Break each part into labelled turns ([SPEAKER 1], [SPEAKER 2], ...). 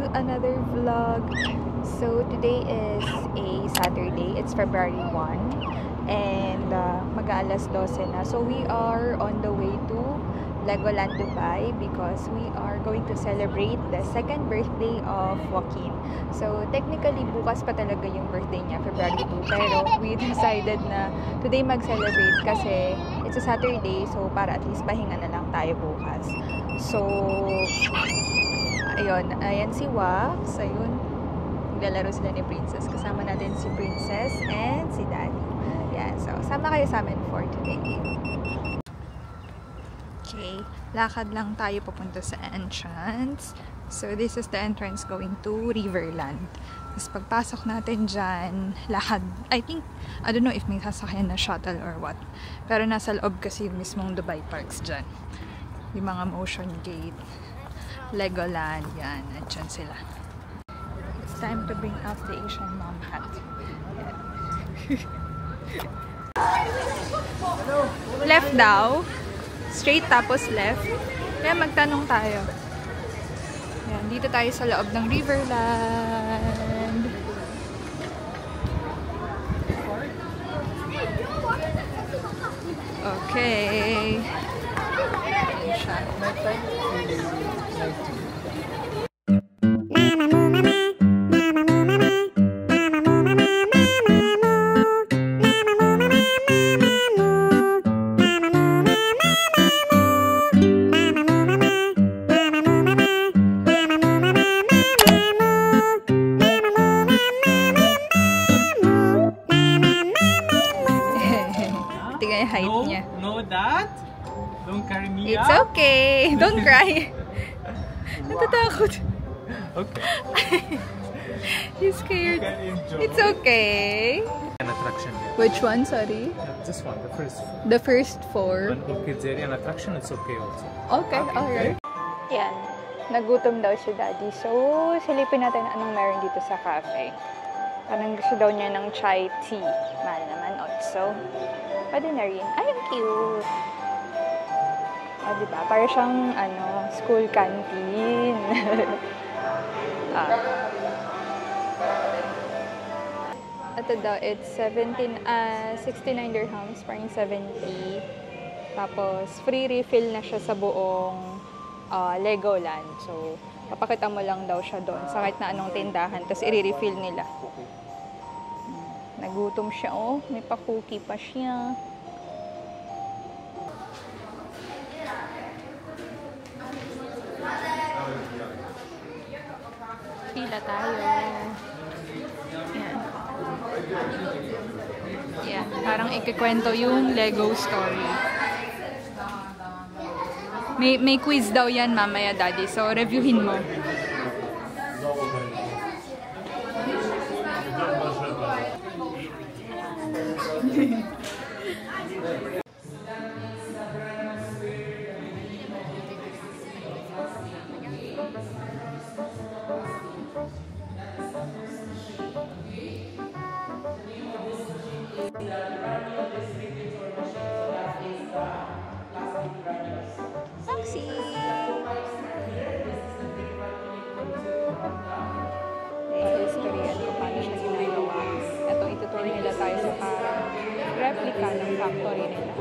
[SPEAKER 1] to another vlog. So today is a Saturday. It's February 1 and mag-aalas 12 na. So we are on the way to Legoland Dubai because we are going to celebrate the second birthday of Joaquin. So technically bukas pa talaga yung birthday niya, February 2, pero we decided na today mag-celebrate kasi it's a Saturday, so para at least pahinga na lang tayo bukas. So ayun, ayan si Wax, ayun, naglalaro sila ni Princess. Kasama natin si Princess and si Daddy. Yan, so sama kayo sa amin for today. Okay, lakad lang tayo papunta sa entrance. So this is the entrance going to Riverland. Tapos pagpasok natin dyan, lakad, I don't know if may sasakyan na shuttle or what. Pero nasa loob kasi yung mismong Dubai Parks dyan. Yung mga motion gate, Legoland, yan, andyan sila. It's time to bring out the Asian mom hat. Left daw. Straight tapos left. Kaya magtanong tayo. Yan, dito tayo sa loob ng Riverland. Okay. Ayan siya. Height niya.
[SPEAKER 2] No, that? Don't carry me
[SPEAKER 1] It's
[SPEAKER 2] up.
[SPEAKER 1] okay. Don't cry. Natatakot.
[SPEAKER 2] Okay.
[SPEAKER 1] He's scared. It's okay.
[SPEAKER 2] An attraction.
[SPEAKER 1] Which one? Sorry?
[SPEAKER 2] This one, the first.
[SPEAKER 1] The first four.
[SPEAKER 2] When kids area an attraction, it's okay also.
[SPEAKER 1] Okay, alright. Yan. Nagutom daw si Daddy. So, silipin natin anong meron dito sa cafe. Parang gusto daw niya ng chai tea. Mahal naman also. Pwede na rin. Ay, ang cute! O, diba? Para siyang, school canteen. Ito daw, it's 69 dirhams, parang 70. Tapos, free refill na siya sa buong Legoland. So, papakita mo lang daw siya doon sa kahit na anong tindahan. Tapos, i-refill nila. Nagutom siya, oh. May pa-cookie pa siya. Pila tayo. Yan. Yan. Parang ikikwento yung Lego story. May quiz daw yan mamaya, Daddy. So, reviewin mo. Taxi! History at kung paano siya ginagawa. Ito, itutur nila tayo sa parang replica ng factory nila.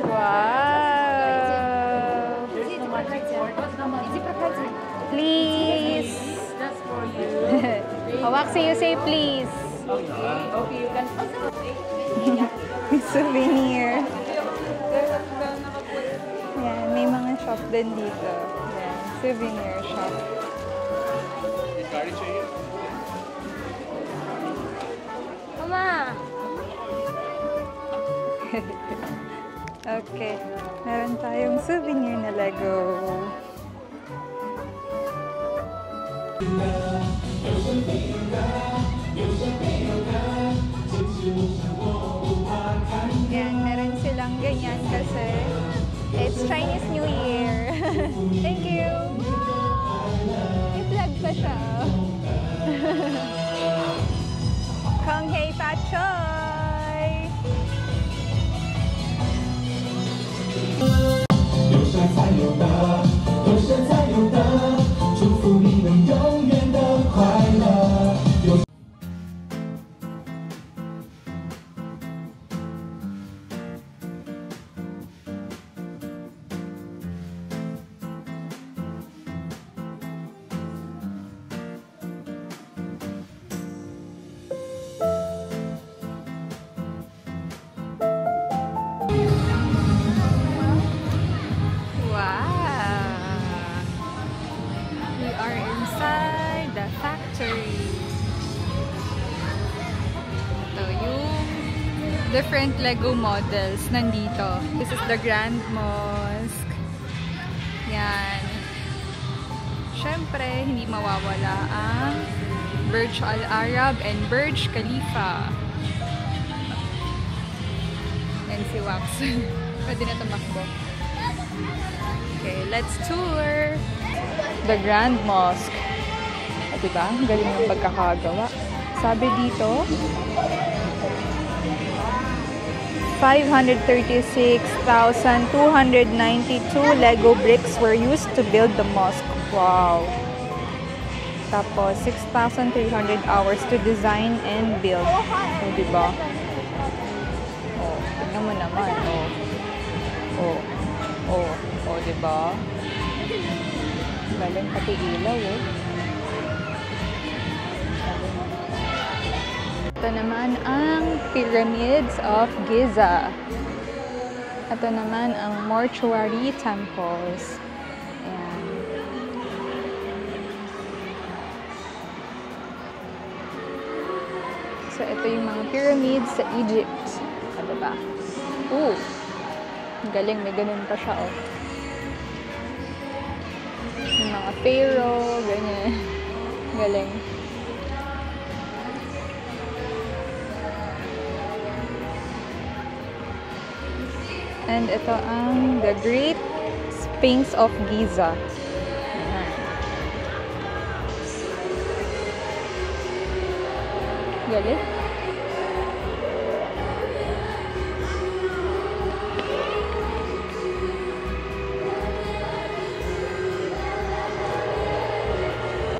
[SPEAKER 1] Wow! Please!
[SPEAKER 3] That's for you.
[SPEAKER 1] Waxy, you say please.
[SPEAKER 3] Okay, you can.
[SPEAKER 1] Souvenir. Yan, may mga shop din dito. Yan, souvenir shop.
[SPEAKER 3] Mama!
[SPEAKER 1] Okay, meron tayong souvenir na Lego. Yan, meron silang ganyan kasi it's Chinese New Year. Thank you! I-vlog pa siya. different Lego models nandito. This is the Grand Mosque. Yan. Siyempre, hindi mawawala ang Burj Al Arab and Burj Khalifa. Yan si Wax. Pwede na tumakbo. Okay, let's tour the Grand Mosque. O, diba? Ang galing ng pagkakagawa. Sabi dito, 536,292 Lego bricks were used to build the mosque. Wow! Tapos, 6,300 hours to design and build. O, diba? O, tignan mo naman. O, diba? Galing pati ilaw, eh. Ito naman ang Pyramids of Giza. Ito naman ang mortuary temples. Ayan. So, ito yung mga pyramids sa Egypt. O, diba? Ooh! Galing, may ganun pa siya, oh. Yung mga pharaoh, ganyan. Galing. And ito ang the Great Sphinx of Giza. Ayan. Galing.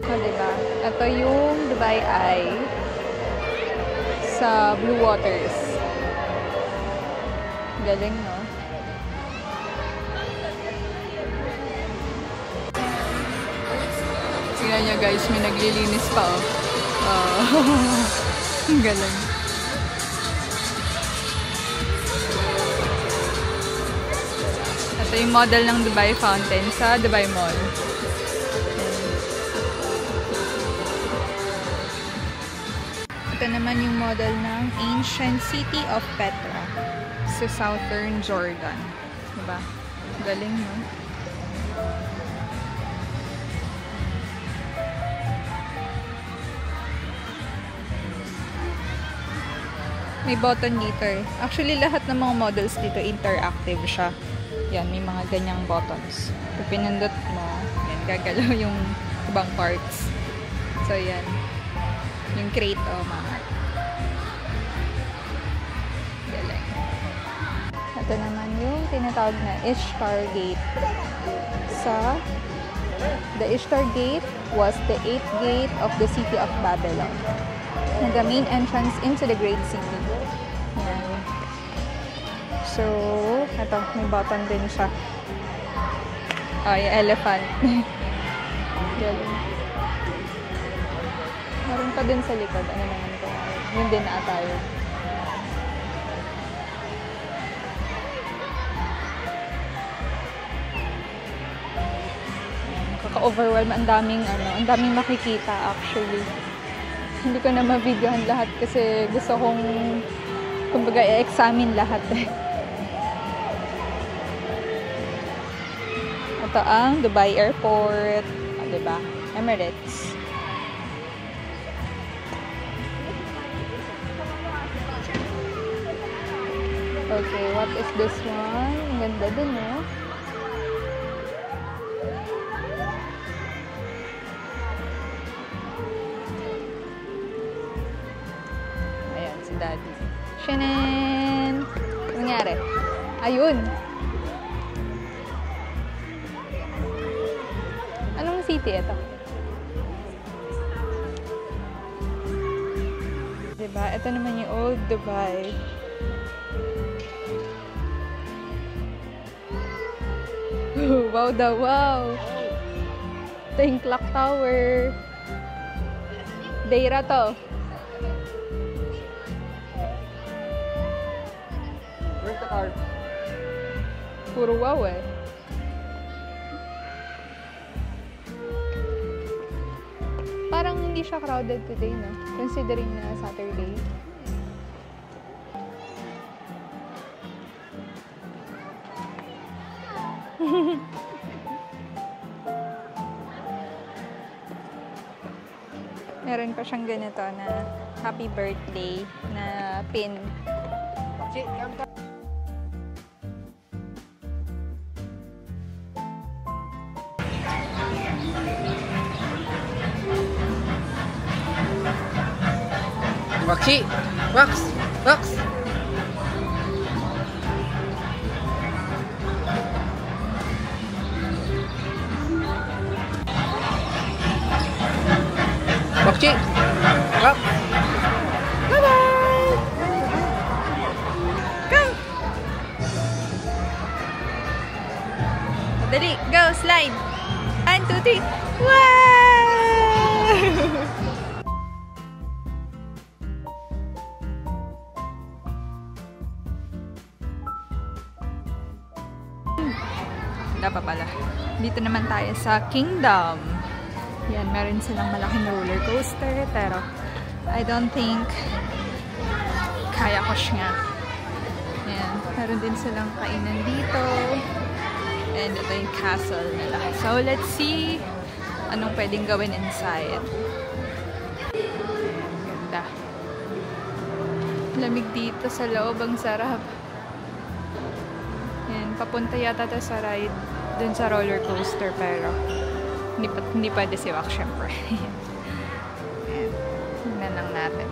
[SPEAKER 1] O, diba? Ito yung Dubai Eye sa Blue Waters. Galing, no? Tingnan niya, guys, may naglilinis pa, oh. Ang galing. Ito yung model ng Dubai Fountain sa Dubai Mall. Ito naman yung model ng Ancient City of Petra sa Southern Jordan. Diba? Galing, no? May button dito, eh. Actually, lahat ng mga models dito interactive siya. Yan, may mga ganyang buttons. Pag pinindot mo, yan, gagalaw yung ibang parts. So, yan. Yung crate, oh, mga. Galing. Ito naman yung tinatawag na Ishtar Gate. The Ishtar Gate was the 8th gate of the city of Babylon. And the main entrance into the great city. Yan. So, ito, may button din siya. Oh, yung elephant. Galing. Meron pa din sa likod. Ano naman ito? Yun din na tayo. Kaka-overwhelm. Ang daming makikita actually. Hindi ko na ma-videohan lahat kasi gusto kong kumbaga i-examine lahat, eh. Ito ang Dubai Airport. O, diba? Emirates. Okay, what is this one? Ang ganda din, eh. Ayan, si Daddy. Shanan! Ano nangyari? Ayun! Anong city ito? Diba? Ito naman yung Old Dubai. Wow daw, wow! Ito yung clock tower. Deira to.
[SPEAKER 2] Where's the car?
[SPEAKER 1] Puro wow, eh. Parang hindi siya crowded today, no? Considering na Saturday. Meron pa siyang ganito na happy birthday na pin.
[SPEAKER 2] Maxi! Max! Max! Maxi! Max!
[SPEAKER 1] Bye-bye! Go! Dali, go, slide! 1, 2, 3. Wow! Wala pa pala. Dito naman tayo sa Kingdom. Yan, meron silang malaking roller coaster, pero I don't think kaya ko siya. Yan, meron din silang kainan dito. And ito yung castle nila. So, let's see anong pwedeng gawin inside. Ganda. Lamig dito sa loob, ang sarap. Yan, papunta yata to sa ride dun sa roller coaster, pero hindi pwede siwak syempre. Yan. Tingnan lang natin.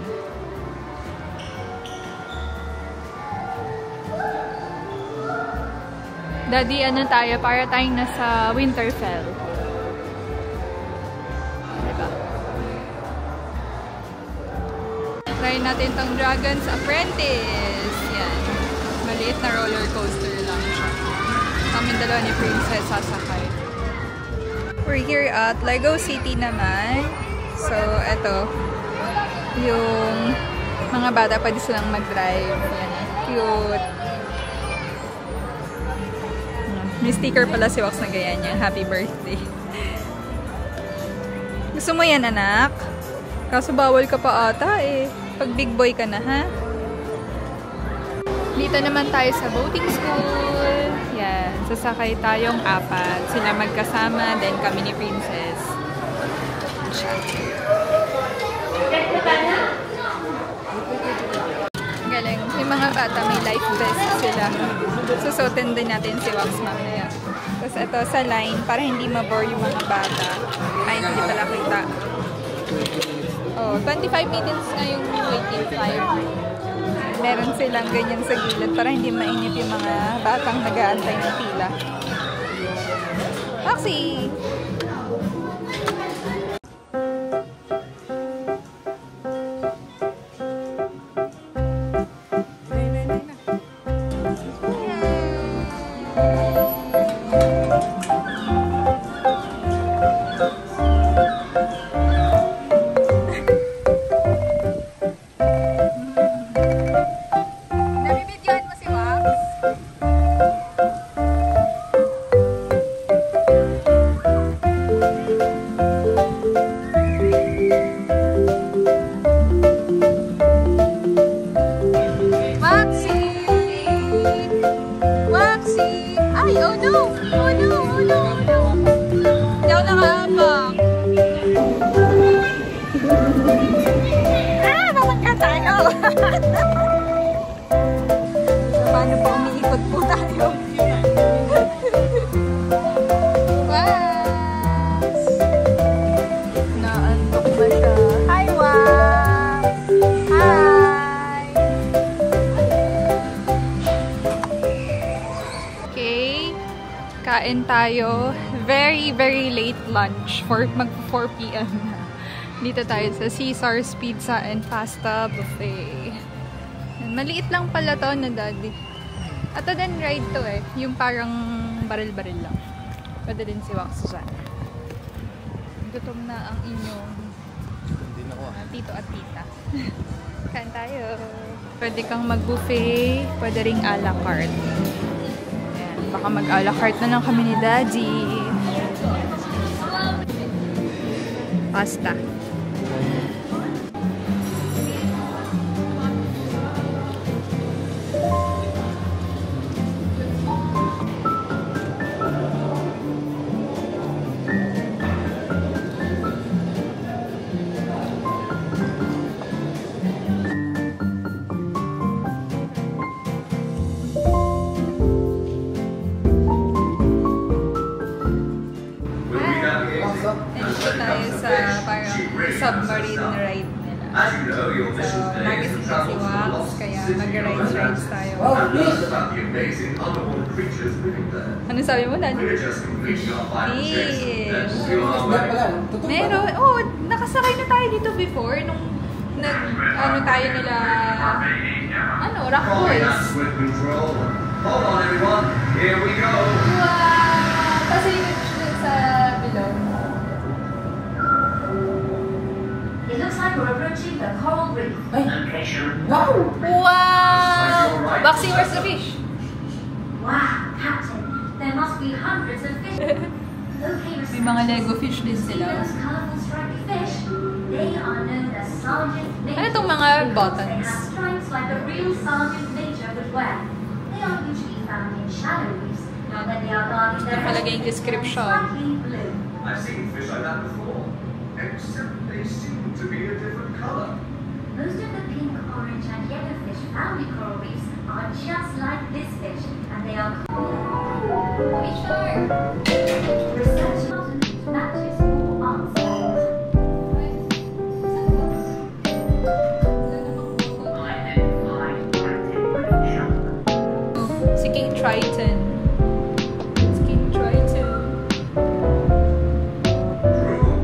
[SPEAKER 1] Daddy, ano tayo? Para tayong nasa Winterfell. Diba? Try natin tong Dragon's Apprentice. Yan. Maliit na roller coaster lang siya. Kami dalawa ni Princess sasakay. We're here at Lego City naman. So, eto. Yung mga bata pwede silang mag-drive. Yan. Cute. May sticker pala si Wax na ganyan niya. Happy birthday. Gusto mo yan, anak? Kaso bawal ka pa ata eh. Pag big boy ka na, ha? Dito naman tayo sa boating school. Yan. Sasakay tayong 4. Sila magkasama, then kami ni Princess. Galing. Yung mga bata may life vest sila. Susutin din natin si Wax mamaya. Tapos ito sa line, para hindi mabore yung mga bata. Ay, hindi pala kita. Oh, 25 minutes na yung waiting time. Meron silang ganyan sa gilid para hindi mainip yung mga batang nag-aantay ng pila. Taxi! Ay, oh no! Oh no! Oh no! Oh no! Hindi ako nakaabang. Mamangka tayo! So, paano pa umiikot po tayo? Wax! Naantok ba siya? Hi, Wax! Hi! Okay. Kain tayo. Very, very late lunch. Mag-4 p.m. na. Dito tayo sa Caesar's Pizza and Pasta Buffet. Maliit lang pala to na daddy. At din ride to eh. Yung parang baril-baril lang. Pwede din si Wax dyan. Gutom na ang inyong tito at tita. Kain tayo. Pwede kang mag-buffet. Pwede ring a la carte. Ayan. Baka mag-a la carte na lang kami ni daddy. Pasta. Nandito tayo sa parang submarine ride nila. So, nagising na si Wax, kaya mag-rides tayo. Ano sabi mo, Daddy? Fish. Meron. Oh, nakasakay na tayo dito before nung tayo nila, Rock Boys.
[SPEAKER 4] Hold on everyone, here we go!
[SPEAKER 1] Wow! Kasi yung sa below.
[SPEAKER 5] It looks like we're approaching the coral reef. Location.
[SPEAKER 1] Wow! Boxing, where's the fish?
[SPEAKER 5] Wow, Captain, there must be hundreds of fish. Okay,
[SPEAKER 1] May mga Lego fish din
[SPEAKER 5] see
[SPEAKER 1] sila.
[SPEAKER 5] those colorful stripy fish? They are known as sergeant nature.
[SPEAKER 1] Ano itong mga
[SPEAKER 5] They
[SPEAKER 1] buttons?
[SPEAKER 5] have stripes like a real sergeant nature would wear. They are usually found in shallow reefs, and when they are guarding their
[SPEAKER 1] Nakalagay yung
[SPEAKER 5] residence,
[SPEAKER 1] description.
[SPEAKER 5] they're slightly blue.
[SPEAKER 4] I've seen fish like that before, except they seem to be a different color.
[SPEAKER 5] Most of the pink, orange, and yellow fish found in coral reefs are just like this fish, and they are called fish shark. Research matches all answers.
[SPEAKER 1] Si King Triton. Si King Triton.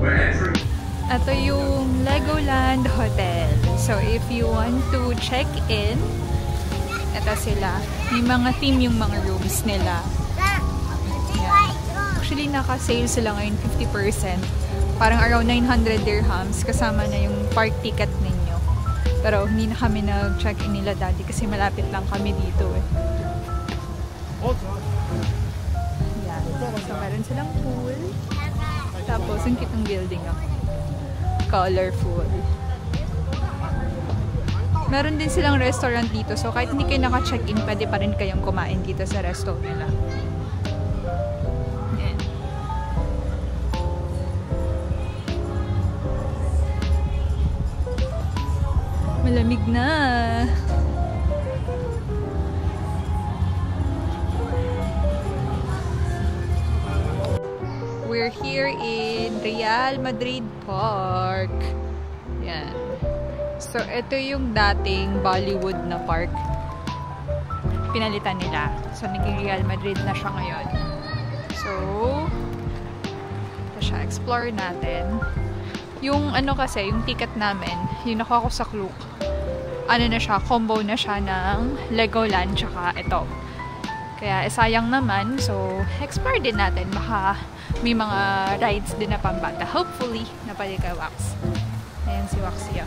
[SPEAKER 4] We're entering.
[SPEAKER 1] Ito yung Legoland Hotel. So, if you want to check in, ito sila. May mga theme yung mga rooms nila. Yan. Actually, naka-sale sila ngayon 50%. Parang around 900 dirhams. Kasama na yung park ticket ninyo. Pero hindi na kami nag-check-in nila dati kasi malapit lang kami dito eh. Yan. So, meron silang pool. Tapos, ang kitang building ako. Colorful. Meron din silang restaurant dito. So, kahit hindi kayo naka-check-in, pwede pa rin kayong kumain dito sa restaurant nila. Yan. Malamig na. We're here in Real Madrid Park. Yan. So, ito yung dating Bollywood na park. Pinalitan nila. So, naging Real Madrid na siya ngayon. So, ito siya. Explore natin. Yung kasi, yung ticket namin, yung nakuha ko sa Klook, na siya, combo na siya ng Legoland tsaka ito. Kaya, sayang naman. So, explore din natin. Baka may mga rides din na pambata. Hopefully, napali kay Wax. Ayan si Waxia.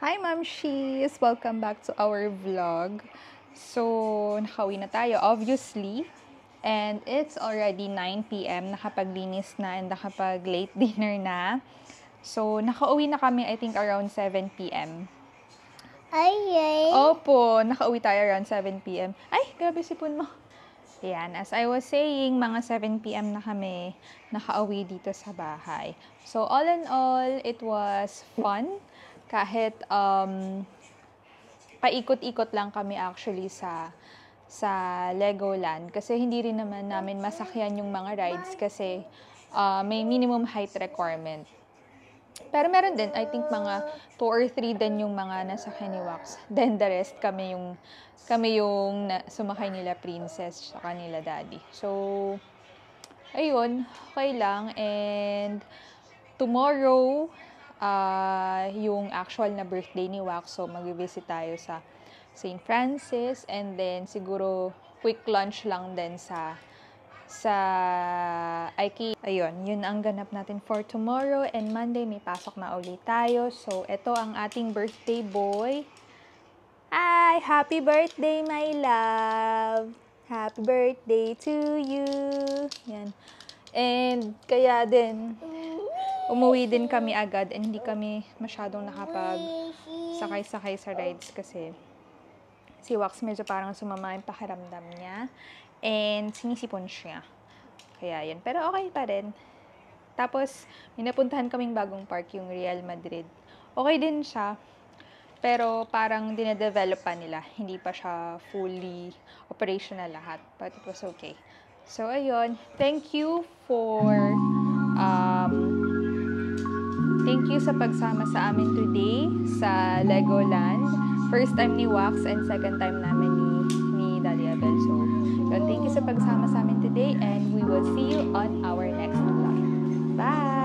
[SPEAKER 1] Hi Mamshis! Welcome back to our vlog. So, nakauwi na tayo, obviously. And it's already 9 PM. Nakapaglinis na and nakapag-late dinner na. So, nakauwi na kami, I think, around 7 PM. Opo, nakauwi tayo around 7 p.m. Ay, grabe sipon mo. Ayan, as I was saying, mga 7 p.m. na kami nakauwi dito sa bahay. So, all in all, it was fun. Kahit paikot-ikot lang kami actually sa Legoland. Kasi hindi rin naman namin masakyan yung mga rides kasi may minimum height requirement. Pero meron din, I think mga 2 or 3 din yung mga nasakyan ni Wax. Then the rest, kami yung sumakay nila Princess sa kanila Daddy. So, ayun, okay lang. And tomorrow, yung actual na birthday ni Wax. So, mag-visit tayo sa St. Francis. And then, siguro, quick lunch lang din sa IKEA. Ayun, yun ang ganap natin for tomorrow. And Monday, may pasok na ulit tayo. So, ito ang ating birthday boy. Hi! Happy birthday, my love! Happy birthday to you! Yan. And, kaya din, umuwi din kami agad and hindi kami masyadong nakapag-sakay-sakay sa rides kasi si Wax medyo parang sumama yung pakiramdam niya. And sinisipon siya. Kaya yun. Pero okay pa rin. Tapos, may napuntahan kaming bagong park, yung Real Madrid. Okay din siya. Pero parang dinedevelop pa nila. Hindi pa siya fully operational lahat. But it was okay. So, ayun. Thank you sa pagsama sa amin today sa Legoland. First time ni Wax and second time namin ni Daddy Abel. So, thank you sa pagsama sa amin today and we will see you on our next vlog. Bye!